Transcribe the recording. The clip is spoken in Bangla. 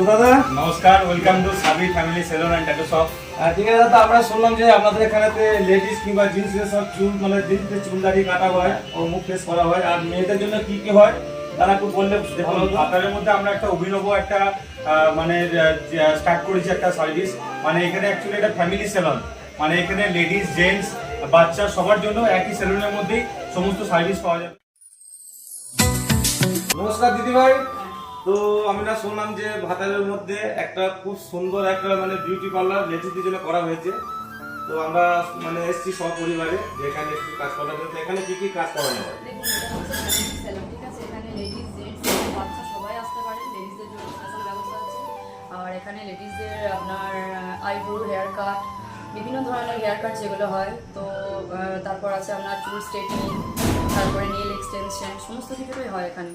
দাদা নমস্কার, welcome to Sabi family salon and tattoo shop. ঠিক আছে দাদা, আমরা শুনলাম যে আপনাদের এখানেতে লেডিস কিংবা জেন্টসদের সব চুল মানে দিনতে চুল দাড়ি কাটা হয় ও মুখ ফেস করা হয়, আর মেয়েদের জন্য কি কি হয় তারা একটু বললে ভালো হতো। ভাতারের মধ্যে আমরা একটা অভিনব একটা মানে স্টার্ট করেছি একটা সার্ভিস। মানে এখানে অ্যাকচুয়ালি এটা ফ্যামিলি সেলুন, মানে এখানে লেডিস জেন্টস বাচ্চা সবার জন্য একই সেলুনের মধ্যেই সমস্ত সার্ভিস পাওয়া যাবে। নমস্কার দিদিভাই। তো আমি না শুনলাম যে ভাতারের মধ্যে একটা খুব সুন্দর একটা মানে বিউটি পার্লার লেডিসদের জন্য করা হয়েছে। তো আমরা মানে এসছি সপরিবারে যে এখানে একটু কাজ করার জন্য। তো এখানে কি কি কাজ করানো হয়? দেখুন, এটা হচ্ছে ফ্যামিলি সেলুন, ঠিক আছে। এখানে লেডিস জেন্টস বাচ্চা সবাই আসতে পারে। লেডিসদের জন্য স্পেশাল ব্যবস্থা আছে। আর এখানে লেডিসদের আপনার আইব্রো, হেয়ার কাট, বিভিন্ন ধরনের হেয়ার কাট যেগুলো হয়, তো তারপর আছে আপনার চুল স্ট্রেটনিং, তারপরে নেল এক্সটেনশন, সমস্ত কিছুই হয় এখানে।